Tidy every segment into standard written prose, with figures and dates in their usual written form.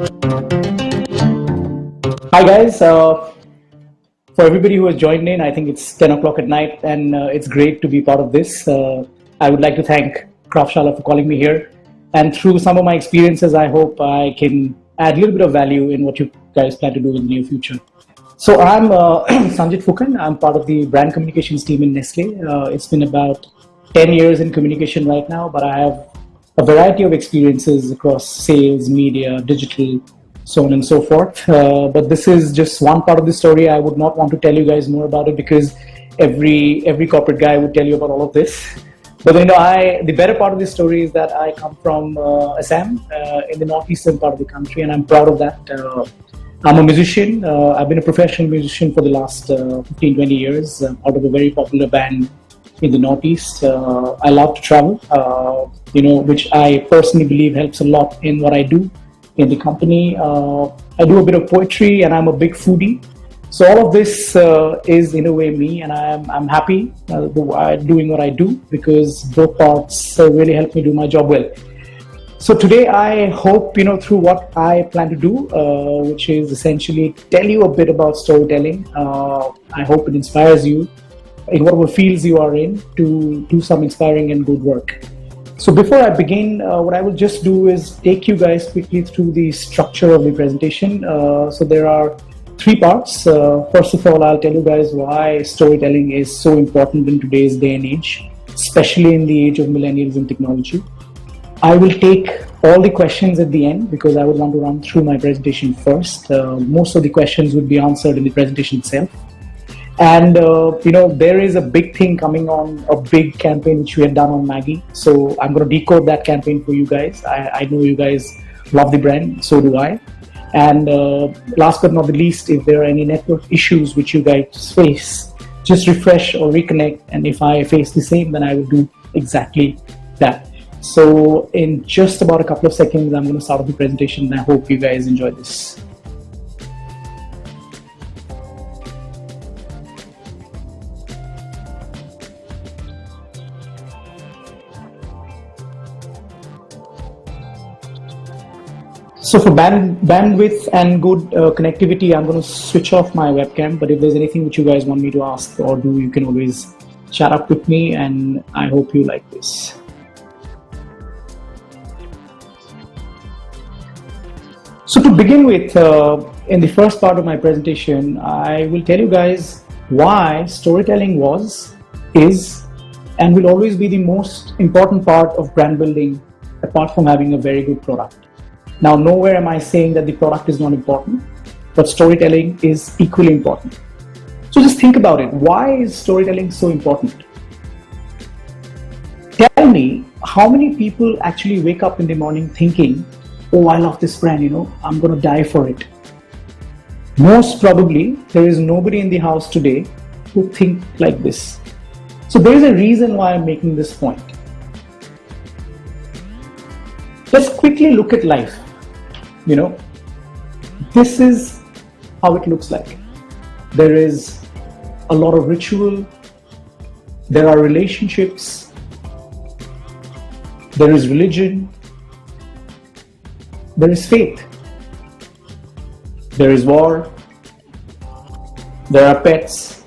Hi guys, for everybody who has joined in, I think it's 10 o'clock at night and it's great to be part of this. I would like to thank Kraftshala for calling me here. And through some of my experiences, I hope I can add a little bit of value in what you guys plan to do in the near future. So I'm Sanjit Phukan. I'm part of the brand communications team in Nestlé. It's been about 10 years in communication right now, but I have a variety of experiences across sales, media, digital, so on and so forth. But this is just one part of the story. I would not want to tell you guys more about it because every corporate guy would tell you about all of this. But the better part of the story is that I come from Assam, in the northeastern part of the country, and I'm proud of that. I'm a musician. I've been a professional musician for the last 15, 20 years, out of a very popular band in the Northeast. I love to travel, which I personally believe helps a lot in what I do in the company. I do a bit of poetry and I'm a big foodie. So all of this is in a way me, and I'm happy doing what I do because both parts really help me do my job well. So today I hope, through what I plan to do, which is essentially tell you a bit about storytelling. I hope it inspires you in whatever fields you are in to do some inspiring and good work. So before I begin, what I will just do is take you guys quickly through the structure of the presentation. So there are three parts. First of all, I'll tell you guys why storytelling is so important in today's day and age, especially in the age of millennials and technology. I will take all the questions at the end because I would want to run through my presentation first. Most of the questions would be answered in the presentation itself. And, there is a big thing coming on, a big campaign which we had done on Maggi. So I'm going to decode that campaign for you guys. I know you guys love the brand, so do I. And last but not the least, if there are any network issues which you guys face, just refresh or reconnect. And if I face the same, then I will do exactly that. So in just about a couple of seconds, I'm going to start off the presentation, and I hope you guys enjoy this. So for bandwidth and good connectivity, I'm going to switch off my webcam. But if there's anything which you guys want me to ask or do, you can always chat up with me, and I hope you like this. So to begin with, in the first part of my presentation, I will tell you guys why storytelling is, and will always be the most important part of brand building, apart from having a very good product. Now, nowhere am I saying that the product is not important, but storytelling is equally important. So just think about it. Why is storytelling so important? Tell me how many people actually wake up in the morning thinking, oh, I love this brand, I'm going to die for it. Most probably, there is nobody in the house today who think like this. So there is a reason why I'm making this point. Let's quickly look at life. This is how it looks like. There is a lot of ritual. There are relationships. There is religion. There is faith. There is war. There are pets.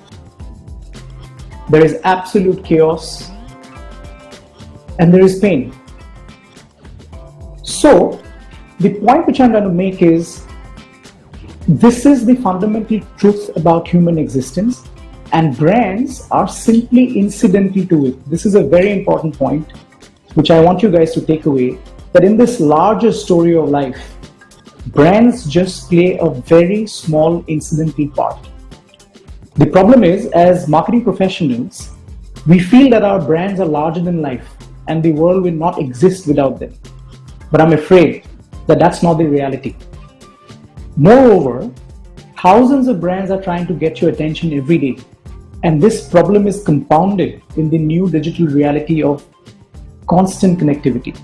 There is absolute chaos. And there is pain. So, the point which I'm trying to make is, this is the fundamental truth about human existence, and brands are simply incidental to it. This is a very important point, which I want you guys to take away, that in this larger story of life, brands just play a very small incidental part. The problem is, as marketing professionals, we feel that our brands are larger than life and the world will not exist without them. But I'm afraid that that's not the reality. Moreover, thousands of brands are trying to get your attention every day. And this problem is compounded in the new digital reality of constant connectivity.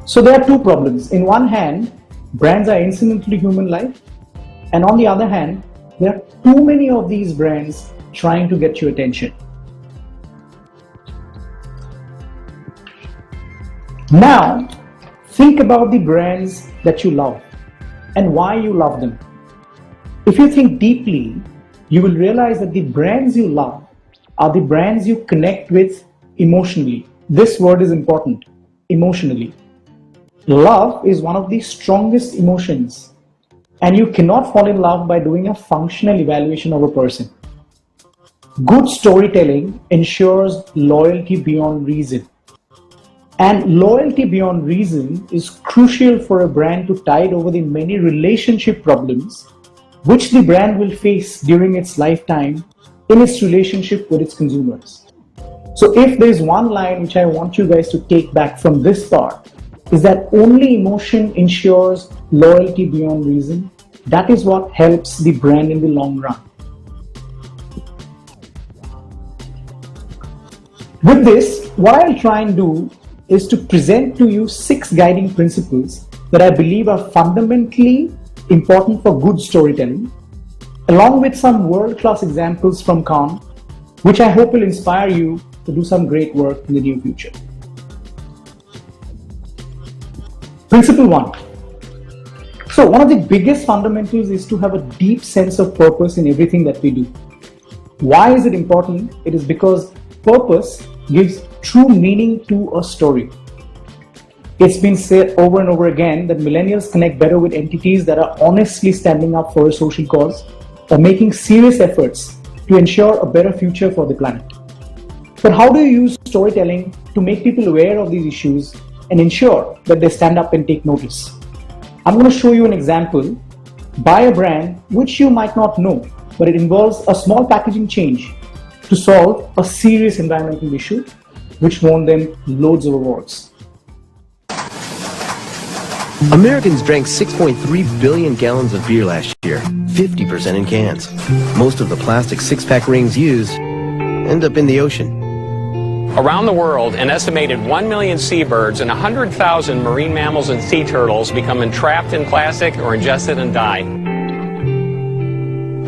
So there are two problems. In one hand, brands are incidental to human life. And on the other hand, there are too many of these brands trying to get your attention. Now, think about the brands that you love. and why you love them. If you think deeply, you will realize that the brands you love are the brands you connect with emotionally. This word is important, emotionally. Love is one of the strongest emotions, and you cannot fall in love by doing a functional evaluation of a person. Good storytelling ensures loyalty beyond reason. And loyalty beyond reason is crucial for a brand to tide over the many relationship problems which the brand will face during its lifetime in its relationship with its consumers. So if there is one line which I want you guys to take back from this part, is that only emotion ensures loyalty beyond reason. That is what helps the brand in the long run. With this, what I'll try and do is to present to you 6 guiding principles that I believe are fundamentally important for good storytelling, along with some world-class examples from Khan, which I hope will inspire you to do some great work in the near future. Principle 1. So one of the biggest fundamentals is to have a deep sense of purpose in everything that we do. Why is it important? It is because purpose gives true meaning to a story. It's been said over and over again that millennials connect better with entities that are honestly standing up for a social cause or making serious efforts to ensure a better future for the planet. But how do you use storytelling to make people aware of these issues and ensure that they stand up and take notice? I'm going to show you an example by a brand which you might not know, but it involves a small packaging change to solve a serious environmental issue which won them loads of awards. Americans drank 6.3 billion gallons of beer last year, 50% in cans. Most of the plastic six-pack rings used end up in the ocean. Around the world, an estimated 1 million seabirds and 100,000 marine mammals and sea turtles become entrapped in plastic or ingested and die.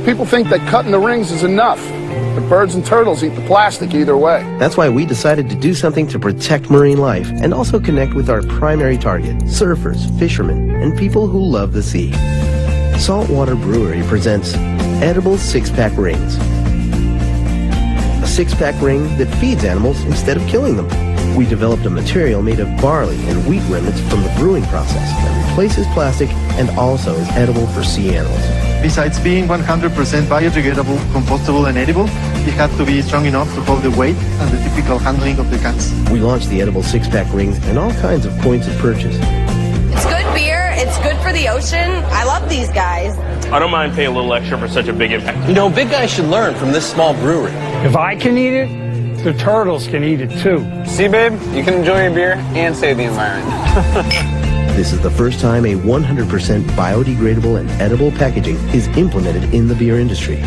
People think that cutting the rings is enough. The birds and turtles eat the plastic either way. That's why we decided to do something to protect marine life and also connect with our primary target, surfers, fishermen, and people who love the sea. Saltwater Brewery presents edible six-pack rings. A six-pack ring that feeds animals instead of killing them. We developed a material made of barley and wheat remnants from the brewing process that replaces plastic and also is edible for sea animals. Besides being 100% biodegradable, compostable and edible, it had to be strong enough to hold the weight and the typical handling of the cans. We launched the edible six-pack rings and all kinds of points of purchase. It's good beer, it's good for the ocean. I love these guys. I don't mind paying a little extra for such a big impact. You know, big guys should learn from this small brewery. If I can eat it, the turtles can eat it too. See, babe, you can enjoy your beer and save the environment. This is the first time a 100% biodegradable and edible packaging is implemented in the beer industry.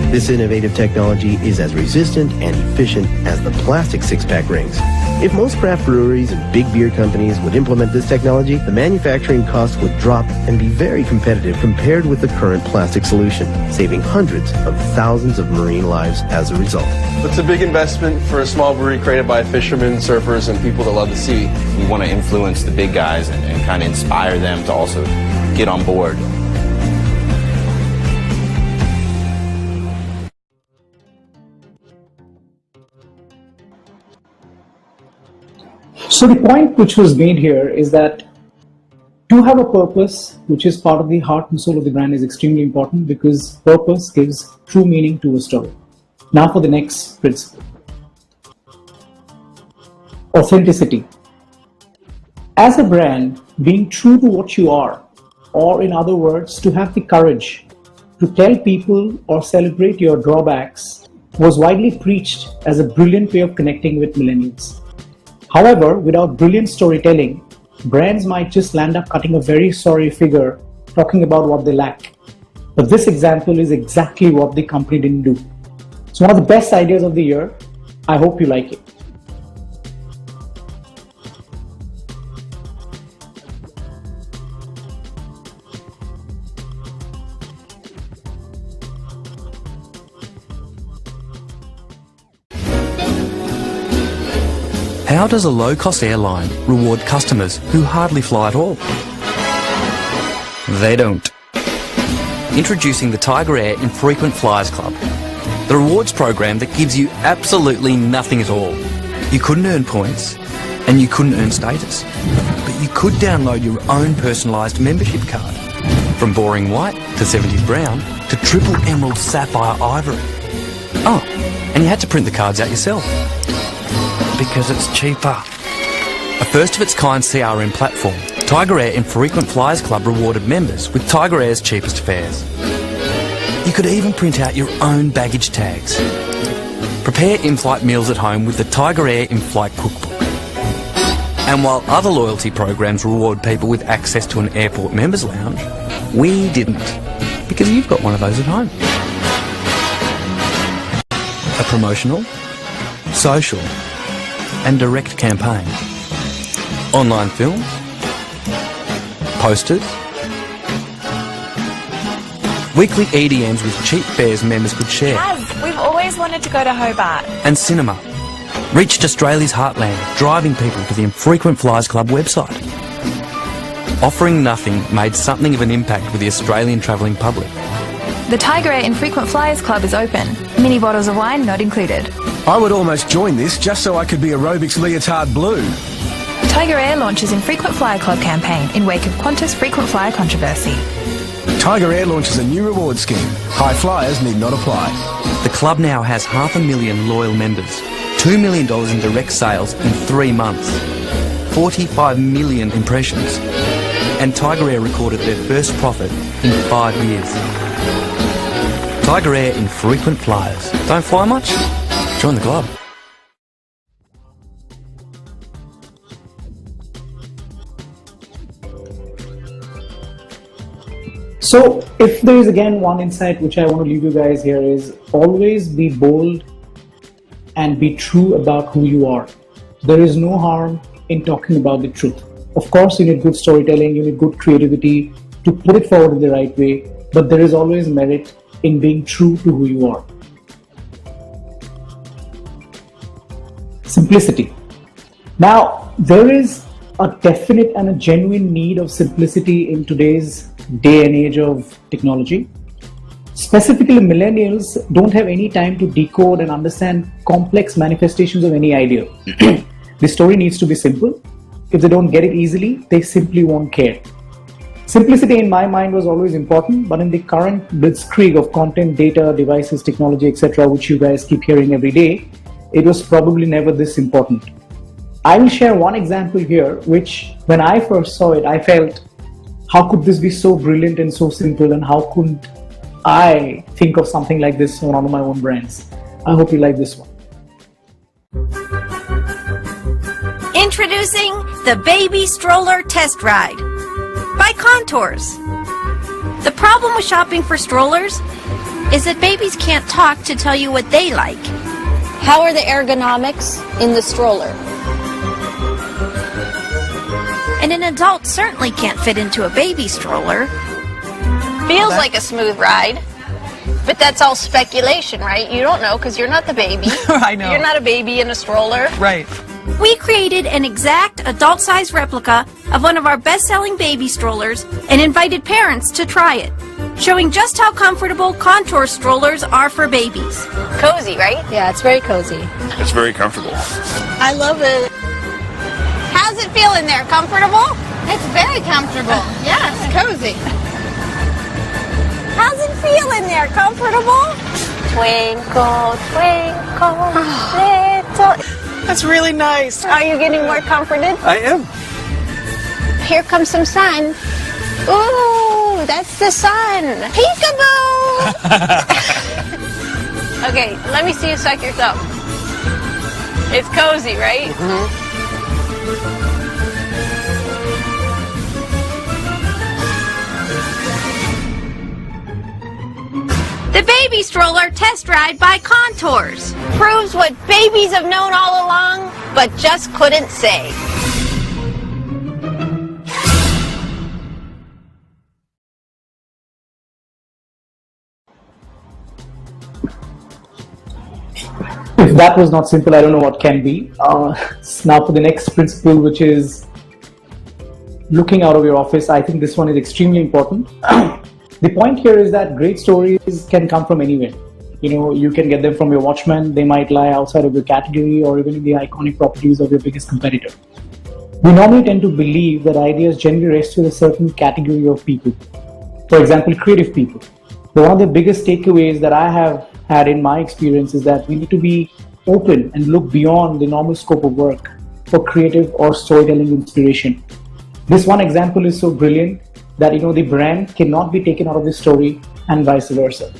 This innovative technology is as resistant and efficient as the plastic six-pack rings. If most craft breweries and big beer companies would implement this technology, the manufacturing costs would drop and be very competitive compared with the current plastic solution, saving hundreds of thousands of marine lives as a result. It's a big investment for a small brewery created by fishermen, surfers, and people that love the sea. We want to influence the big guys and kind of inspire them to also get on board. So the point which was made here is that to have a purpose, which is part of the heart and soul of the brand, is extremely important because purpose gives true meaning to a story. Now for the next principle. Authenticity. As a brand, being true to what you are, or in other words, to have the courage to tell people or celebrate your drawbacks, was widely preached as a brilliant way of connecting with millennials. However, without brilliant storytelling, brands might just land up cutting a very sorry figure talking about what they lack. But this example is exactly what the company didn't do. It's one of the best ideas of the year. I hope you like it. How does a low-cost airline reward customers who hardly fly at all? They don't. Introducing the Tiger Air Infrequent Flyers Club, the rewards program that gives you absolutely nothing at all. You couldn't earn points, and you couldn't earn status, but you could download your own personalised membership card, from boring white to 70s brown to triple emerald sapphire ivory. Oh, and you had to print the cards out yourself, because it's cheaper. A first-of-its-kind CRM platform, Tiger Air Infrequent Flyers Club rewarded members with Tiger Air's cheapest fares. You could even print out your own baggage tags. Prepare in-flight meals at home with the Tiger Air in-flight cookbook. And while other loyalty programs reward people with access to an airport members lounge, we didn't, because you've got one of those at home. A promotional, social, and direct campaign. Online films, posters, weekly EDMs with cheap fares members could share. We've always wanted to go to Hobart. And cinema. Reached Australia's heartland, driving people to the Infrequent Flyers Club website. Offering nothing made something of an impact with the Australian travelling public. The Tiger Air Infrequent Flyers Club is open. Mini bottles of wine not included. I would almost join this just so I could be aerobics leotard blue. Tiger Air launches Infrequent Flyer Club campaign in wake of Qantas frequent flyer controversy. Tiger Air launches a new reward scheme. High flyers need not apply. The club now has 500,000 loyal members, $2 million in direct sales in 3 months, 45 million impressions, and Tiger Air recorded their first profit in 5 years. Tiger Air Infrequent Flyers. Don't fly much? Join the club. So if there is again one insight which I want to leave you guys here is always be bold and be true about who you are. There is no harm in talking about the truth. Of course, you need good storytelling, you need good creativity to put it forward in the right way, but there is always merit in being true to who you are. Simplicity. Now, there is a definite and a genuine need of simplicity in today's day and age of technology. Specifically, millennials don't have any time to decode and understand complex manifestations of any idea. The story needs to be simple. If they don't get it easily, they simply won't care. Simplicity in my mind was always important, but in the current blitzkrieg of content, data, devices, technology, etc., which you guys keep hearing every day, it was probably never this important. I will share one example here, which when I first saw it, I felt, how could this be so brilliant and so simple, and how couldn't I think of something like this on one of my own brands? I hope you like this one. Introducing the Baby Stroller Test Ride by Contours. The problem with shopping for strollers is that babies can't talk to tell you what they like. How are the ergonomics in the stroller? And an adult certainly can't fit into a baby stroller. Feels like a smooth ride, but that's all speculation, right? You don't know because you're not the baby. I know. You're not a baby in a stroller. Right. We created an exact adult-sized replica of one of our best-selling baby strollers and invited parents to try it, showing just how comfortable Contour strollers are for babies. Cozy, right? Yeah, it's very cozy. It's very comfortable. I love it. How's it feel in there? Comfortable? It's very comfortable. Yes, cozy. How's it feel in there? Comfortable? Twinkle, twinkle, little... That's really nice. Are you getting more comforted? I am. Here comes some sun. Ooh, that's the sun. Peekaboo! Okay, let me see you suck your thumb. It's cozy, right? Mm-hmm. The Baby Stroller Test Ride by Contours proves what babies have known all along, but just couldn't say. If that was not simple, I don't know what can be. Now for the next principle, which is looking out of your office, I think this one is extremely important. The point here is that great stories can come from anywhere. You can get them from your watchman. They might lie outside of your category or even in the iconic properties of your biggest competitor. We normally tend to believe that ideas generally rest with a certain category of people. For example, creative people. But one of the biggest takeaways that I have had in my experience is that we need to be open and look beyond the normal scope of work for creative or storytelling inspiration. This one example is so brilliant that the brand cannot be taken out of the story and vice versa.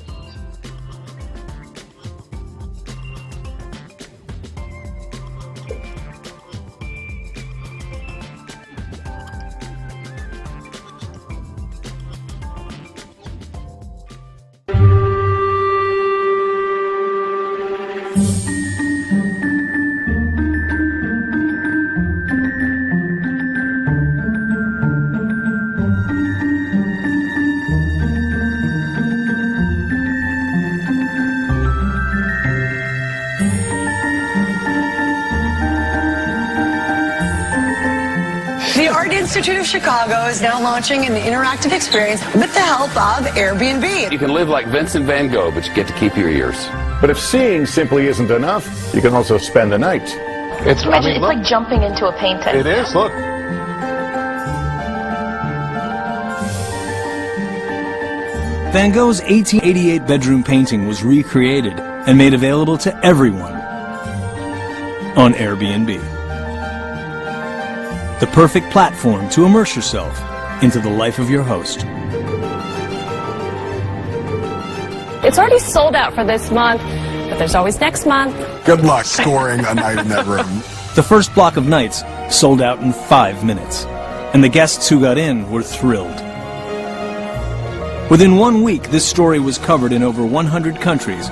The Art Institute of Chicago is now launching an interactive experience with the help of Airbnb. You can live like Vincent van Gogh, but you get to keep your ears. But if seeing simply isn't enough, you can also spend the night. It's like jumping into a painting. It is, look. Van Gogh's 1888 bedroom painting was recreated and made available to everyone on Airbnb. The perfect platform to immerse yourself into the life of your host. It's already sold out for this month, but there's always next month. Good luck scoring a night in that room. The first block of nights sold out in 5 minutes, and the guests who got in were thrilled. Within 1 week, this story was covered in over 100 countries.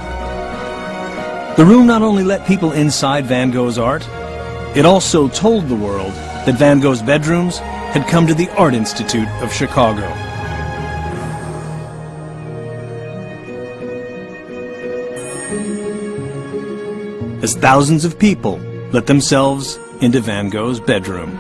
The room not only let people inside Van Gogh's art, it also told the world that Van Gogh's bedrooms had come to the Art Institute of Chicago. As thousands of people let themselves into Van Gogh's bedroom.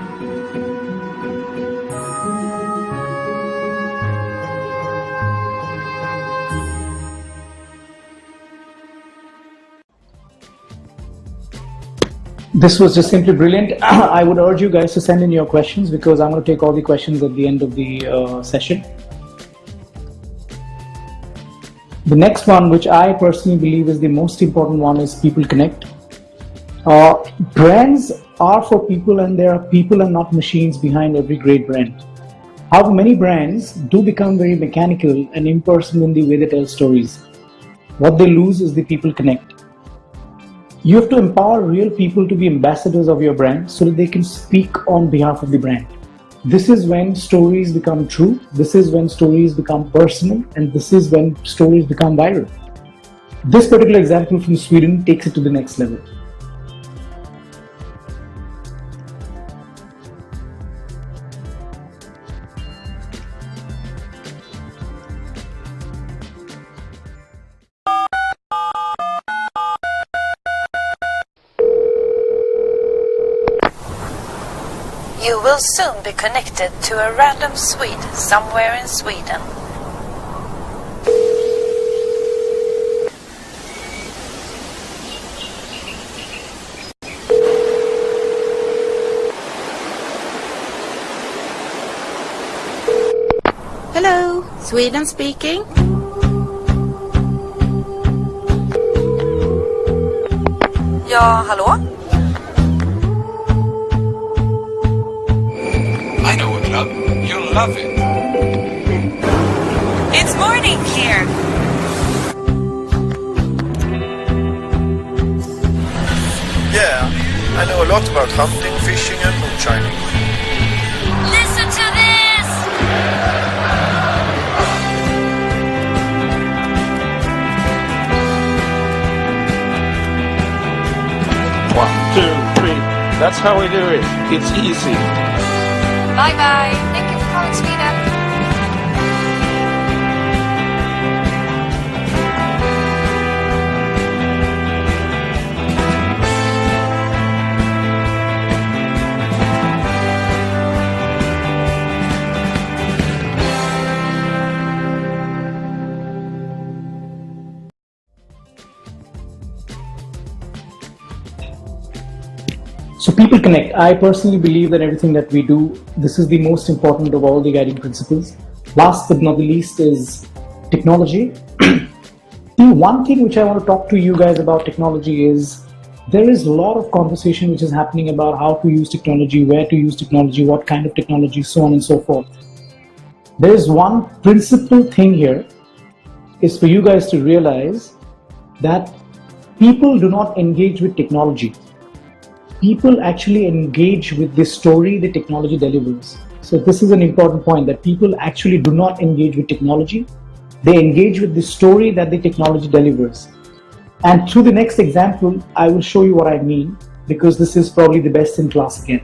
This was just simply brilliant. I would urge you guys to send in your questions because I'm going to take all the questions at the end of the session. The next one, which I personally believe is the most important one, is people connect. Brands are for people, and there are people and not machines behind every great brand. However, many brands do become very mechanical and impersonal in the way they tell stories. What they lose is the people connect. You have to empower real people to be ambassadors of your brand so that they can speak on behalf of the brand. This is when stories become true, this is when stories become personal, and this is when stories become viral. This particular example from Sweden takes it to the next level. You will soon be connected to a random Swede somewhere in Sweden. Hello, Sweden speaking. Ja, hallå? I know what love. You'll love it. It's morning here. Yeah, I know a lot about hunting, fishing and moonshining. Listen to this! 1, 2, 3. That's how we do it. It's easy. Bye-bye. Thank you for calling Sweden. people connect. I personally believe that everything that we do, this is the most important of all the guiding principles. Last but not the least is technology. The one thing which I want to talk to you guys about technology is there is a lot of conversation which is happening about how to use technology, where to use technology, what kind of technology, so on and so forth. There is one principal thing here is for you guys to realize that people do not engage with technology. People actually engage with the story the technology delivers. So this is an important point, that people actually do not engage with technology. They engage with the story that the technology delivers. And through the next example, I will show you what I mean, because this is probably the best in class again.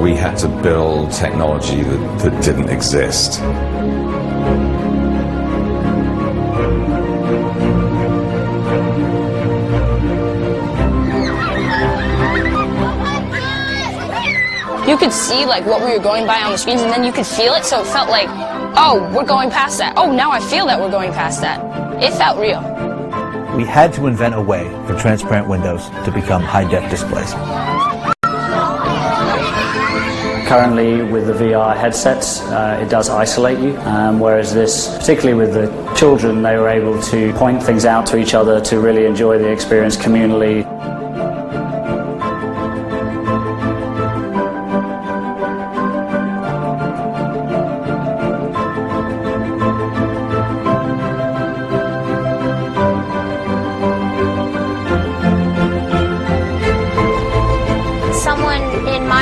We had to build technology that didn't exist. You could see like what we were going by on the screens, and then you could feel it, so it felt like, oh, we're going past that. Oh, now I feel that we're going past that. It felt real. We had to invent a way for transparent windows to become high-def displays. Currently, with the VR headsets, it does isolate you, whereas this, particularly with the children, they were able to point things out to each other to really enjoy the experience communally.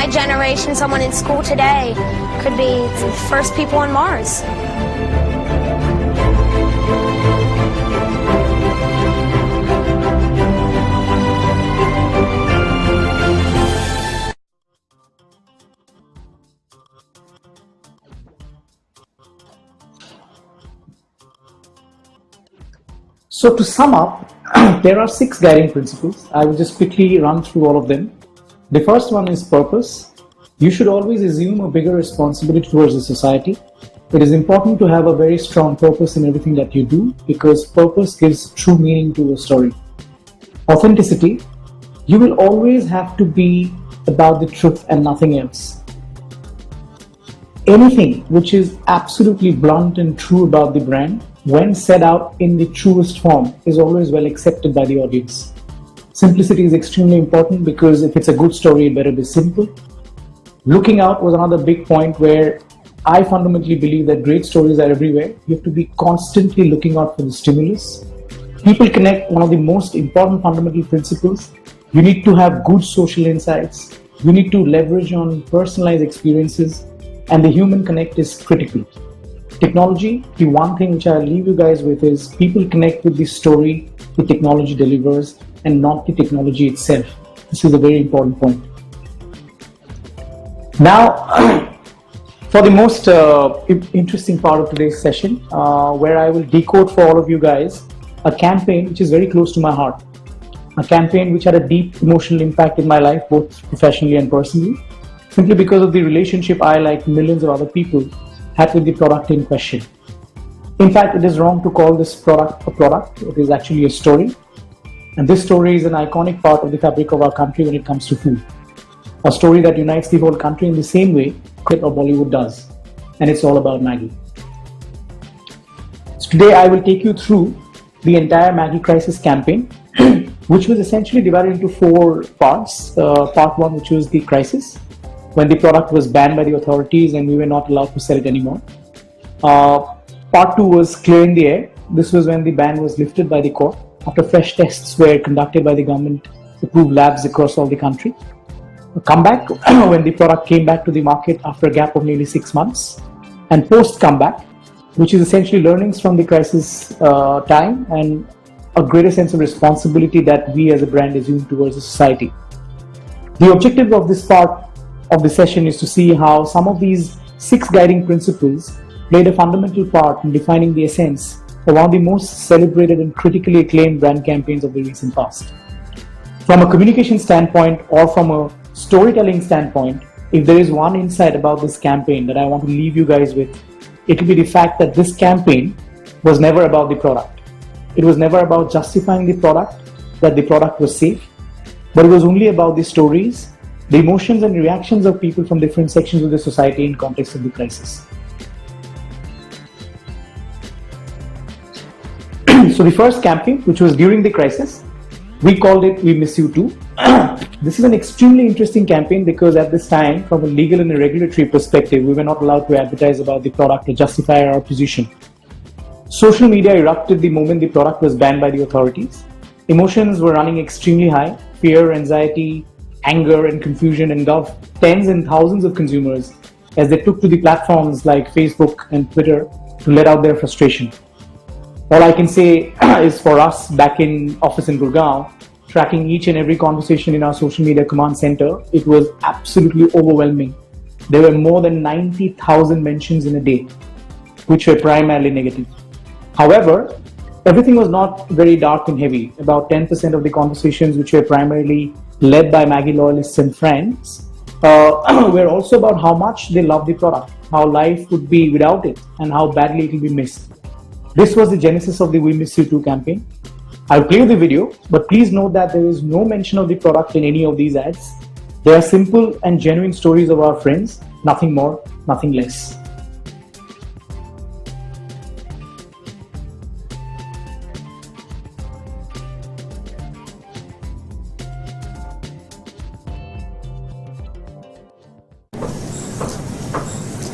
Generation, someone in school today could be the first people on Mars. So to sum up, there are 6 guiding principles. I will just quickly run through all of them. The first one is purpose. You should always assume a bigger responsibility towards the society. It is important to have a very strong purpose in everything that you do, because purpose gives true meaning to a story. Authenticity. You will always have to be about the truth and nothing else. Anything which is absolutely blunt and true about the brand, when set out in the truest form, is always well accepted by the audience. Simplicity is extremely important, because if it's a good story, it better be simple. Looking out was another big point where I fundamentally believe that great stories are everywhere. You have to be constantly looking out for the stimulus. People connect, one of the most important fundamental principles. You need to have good social insights. You need to leverage on personalized experiences, and the human connect is critical. Technology, the one thing which I'll leave you guys with is people connect with the story the technology delivers and not the technology itself. This is a very important point. Now, for the most interesting part of today's session, where I will decode for all of you guys a campaign which is very close to my heart. A campaign which had a deep emotional impact in my life, both professionally and personally, simply because of the relationship I, like millions of other people, had with the product in question. In fact, it is wrong to call this product a product. It is actually a story. And this story is an iconic part of the fabric of our country when it comes to food. A story that unites the whole country in the same way that Bollywood does. And it's all about Maggi. So today I will take you through the entire Maggi crisis campaign, which was essentially divided into 4 parts. Part 1, which was the crisis. when the product was banned by the authorities and we were not allowed to sell it anymore. Part 2 was clearing the air. This was when the ban was lifted by the court after fresh tests were conducted by the government approved labs across all the country. A comeback when the product came back to the market after a gap of nearly 6 months. And post comeback, which is essentially learnings from the crisis time and a greater sense of responsibility that we as a brand assume towards the society. The objective of this part of the session is to see how some of these 6 guiding principles played a fundamental part in defining the essence of one of the most celebrated and critically acclaimed brand campaigns of the recent past. From a communication standpoint or from a storytelling standpoint, if there is one insight about this campaign that I want to leave you guys with, it will be the fact that this campaign was never about the product. It was never about justifying the product, that the product was safe, but it was only about the stories, the emotions and reactions of people from different sections of the society in context of the crisis. So the first campaign, which was during the crisis, we called it We Miss You Too. This is an extremely interesting campaign because at this time, from a legal and a regulatory perspective, we were not allowed to advertise about the product to justify our position. Social media erupted the moment the product was banned by the authorities. Emotions were running extremely high. Fear, anxiety, anger and confusion engulfed tens and thousands of consumers as they took to the platforms like Facebook and Twitter to let out their frustration. All I can say is for us back in office in Gurgaon, tracking each and every conversation in our social media command center, it was absolutely overwhelming. There were more than 90,000 mentions in a day, which were primarily negative. However, everything was not very dark and heavy. About 10% of the conversations, which were primarily led by MAGGI loyalists and friends, were also about how much they love the product, how life would be without it, and how badly it will be missed. This was the genesis of the We Miss You Too campaign. I'll play the video, but please note that there is no mention of the product in any of these ads. They are simple and genuine stories of our friends, nothing more, nothing less.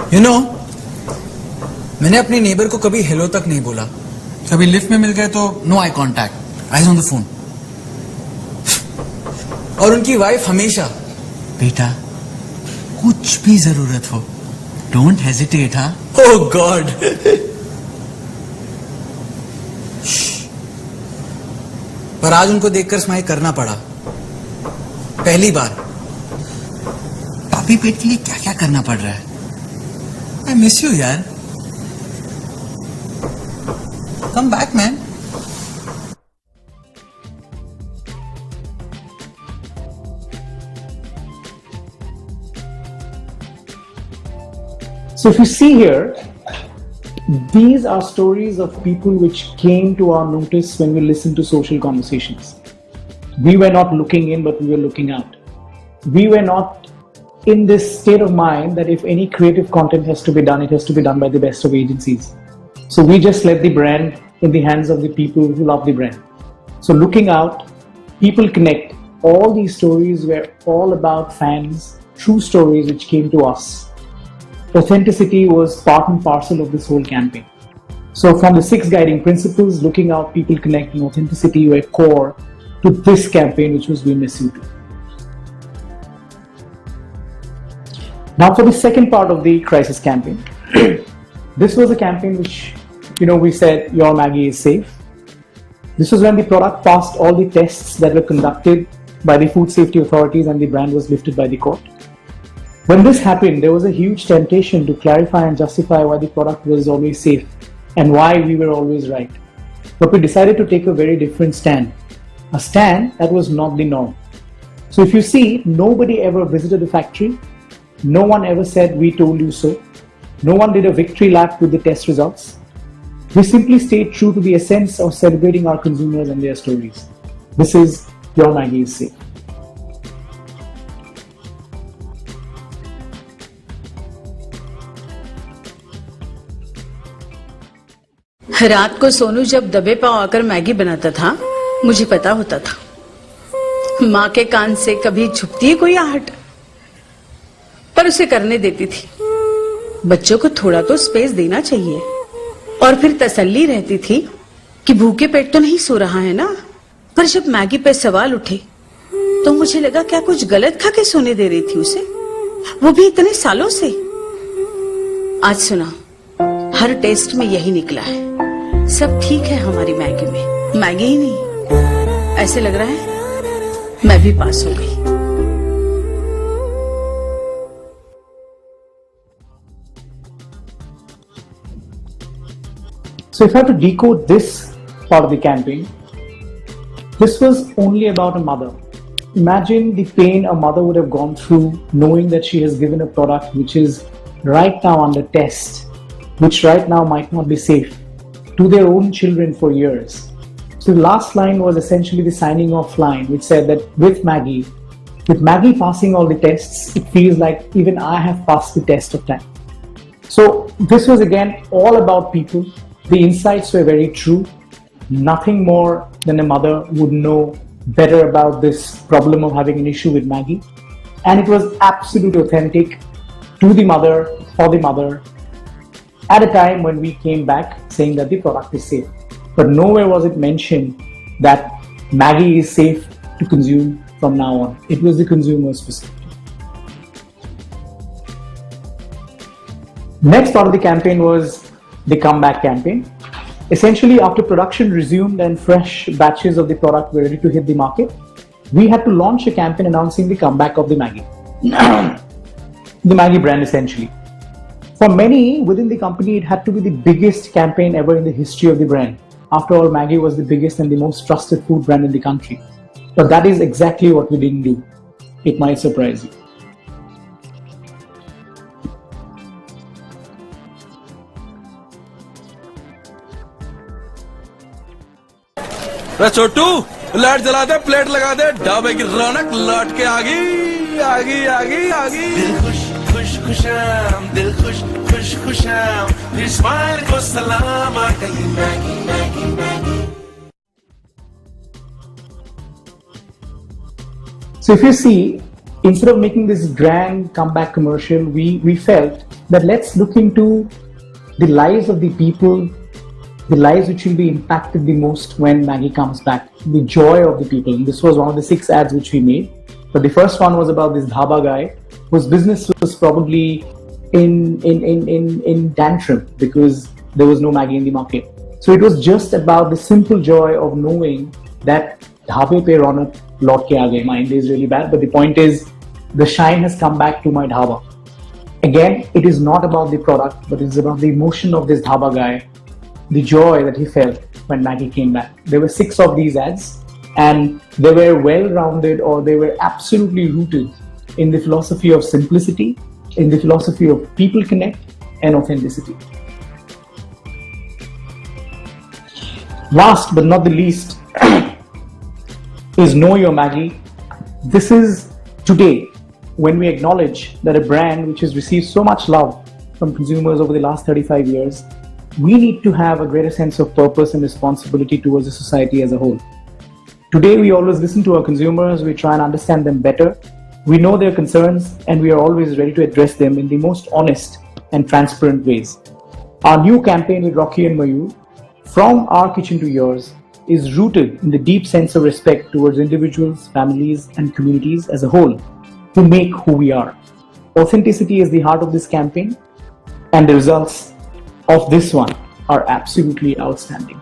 You know, मैंने अपने neighbour को कभी hello तक नहीं बोला. कभी lift में मिल गए तो no eye contact, eyes on the phone. और उनकी वाइफ हमेशा, बेटा कुछ भी जरूरत हो डोंट हेजिटेट. हाँ, ओह गॉड. पर आज उनको देखकर स्माइल करना पड़ा, पहली बार. पापी पेट के लिए क्या क्या करना पड़ रहा है. आई मिस यू यार. Come back, man. So if you see here, these are stories of people which came to our notice when we listened to social conversations. We were not looking in, but we were looking out. We were not in this state of mind that if any creative content has to be done, it has to be done by the best of agencies. So we just let the brand in the hands of the people who love the brand. So looking out, people connect. All these stories were all about fans, true stories which came to us. Authenticity was part and parcel of this whole campaign. So from the 6 guiding principles, looking out, people connect, and authenticity were core to this campaign, which was We Miss You Too. Now for the second part of the crisis campaign. This was a campaign which, we said your Maggi is safe. This was when the product passed all the tests that were conducted by the food safety authorities and the brand was lifted by the court. When this happened, there was a huge temptation to clarify and justify why the product was always safe and why we were always right. But we decided to take a very different stand. A stand that was not the norm. So if you see, nobody ever visited the factory. No one ever said, we told you so. No one did a victory lap with the test results. We simply stayed true to the essence of celebrating our consumers and their stories. This is Your Maggi is Safe. रात को सोनू जब दबे पांव आकर Maggi बनाता था, मुझे पता होता था माँ के कान से कभी छुपती है कोई आहट, पर पर उसे करने देती थी। बच्चों को थोड़ा तो स्पेस देना चाहिए। और फिर तसल्ली रहती थी कि भूखे पेट तो नहीं सो रहा है ना। पर जब मैगी पे सवाल उठे तो मुझे लगा क्या कुछ गलत खा के सोने दे रही थी उसे, वो भी इतने सालों से। आज सुना, हर टेस्ट में यही निकला है। सब ठीक है हमारी मैगी में। मैगी ही नहीं, ऐसे लग रहा है मैं भी पास हो गई। So if I have to decode this part of the campaign, this was only about a mother. Imagine the pain a mother would have gone through knowing that she has given a product which is right now under test, which right now might not be safe, to their own children for years. So the last line was essentially the signing off line, which said that with Maggie passing all the tests, it feels like even I have passed the test of time. So this was again all about people. The insights were very true. Nothing more than a mother would know better about this problem of having an issue with Maggie. And it was absolutely authentic to the mother, for the mother, at a time when we came back saying that the product is safe. But nowhere was it mentioned that Maggie is safe to consume from now on. It was the consumer's perspective. Next part of the campaign was the comeback campaign. Essentially, after production resumed and fresh batches of the product were ready to hit the market, we had to launch a campaign announcing the comeback of the Maggi. The Maggi brand, essentially. For many within the company, it had to be the biggest campaign ever in the history of the brand. After all, Maggi was the biggest and the most trusted food brand in the country. But that is exactly what we didn't do. It might surprise you. Chhotu light जला दे, plate लगा दे, ढाबे की रौनक लौट के आ गई, आ गई, आ गई, आ गई। दिल खुश खुश खुशाम, दिल खुश खुश खुशाम, फिर स्माइल को सलाम आ गई Maggi Maggi Maggi. So if you see, instead of making this grand comeback commercial, we felt that let's look into the lives of the people, the lives which will be impacted the most when Maggi comes back, the joy of the people. And this was one of the 6 ads which we made. But the first one was about this dhaba guy whose business was probably in tantrum because there was no Maggi in the market. So it was just about the simple joy of knowing that dhabe pe raunak laut ke aa gayi. My Hindi is really bad, but the point is the shine has come back to my dhaba. Again, it is not about the product, but it's about the emotion of this dhaba guy, the joy that he felt when Maggi came back. There were 6 of these ads, and they were well-rounded, or they were absolutely rooted in the philosophy of simplicity, in the philosophy of people connect and authenticity. Last but not the least is Know Your Maggi. This is today when we acknowledge that a brand which has received so much love from consumers over the last 35 years, we need to have a greater sense of purpose and responsibility towards the society as a whole. Today, we always listen to our consumers, we try and understand them better, we know their concerns, and we are always ready to address them in the most honest and transparent ways. Our new campaign with Rocky and Mayur, From Our Kitchen to Yours, is rooted in the deep sense of respect towards individuals, families, and communities as a whole, who make who we are. Authenticity is the heart of this campaign, and the results of this one are absolutely outstanding.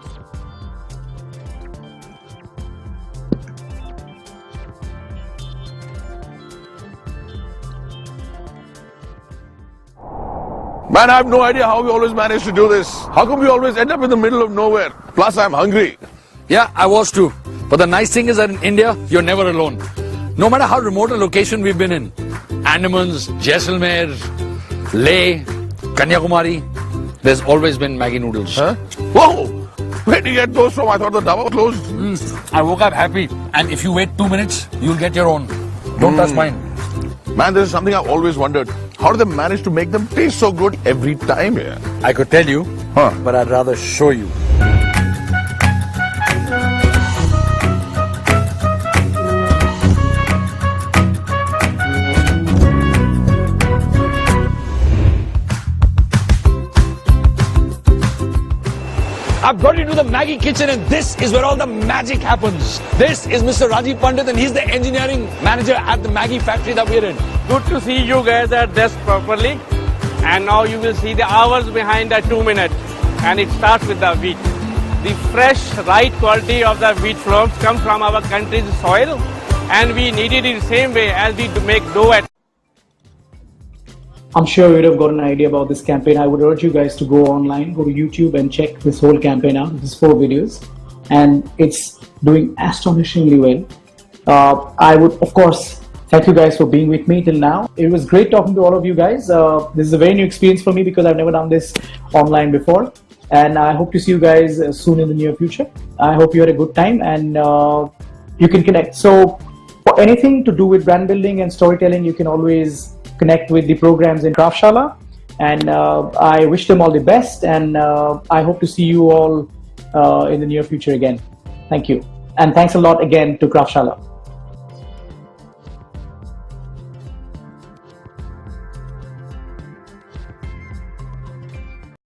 Man, I have no idea how we always manage to do this. How come we always end up in the middle of nowhere? Plus, I'm hungry. Yeah, I was too. But the nice thing is that in India, you're never alone. No matter how remote a location we've been in, Andamans, Jaisalmer, Leh, Kanyakumari, there's always been Maggi Noodles. Huh? Whoa! Where did you get those from? I thought the dhaba closed. I woke up happy. And if you wait 2 minutes, you'll get your own. Don't touch mine. Man, this is something I've always wondered. How do they manage to make them taste so good every time here? I could tell you, but I'd rather show you. Maggie kitchen, and this is where all the magic happens. This is Mr. Rajiv Pandit, and he's the engineering manager at the Maggie factory that we're in. Good to see you guys are dressed properly. And now you will see the hours behind the 2 minutes. And it starts with the wheat. The fresh, right quality of the wheat flours comes from our country's soil. And we need it in the same way as we make dough at. I'm sure you would have got an idea about this campaign. I would urge you guys to go online, go to YouTube and check this whole campaign out. This is 4 videos and it's doing astonishingly well. I would, of course, thank you guys for being with me till now. It was great talking to all of you guys. This is a very new experience for me because I've never done this online before. And I hope to see you guys soon in the near future. I hope you had a good time and you can connect. So for anything to do with brand building and storytelling, you can always connect with the programs in Kraftshala, and I wish them all the best, and I hope to see you all in the near future again. Thank you, and thanks a lot again to Kraftshala.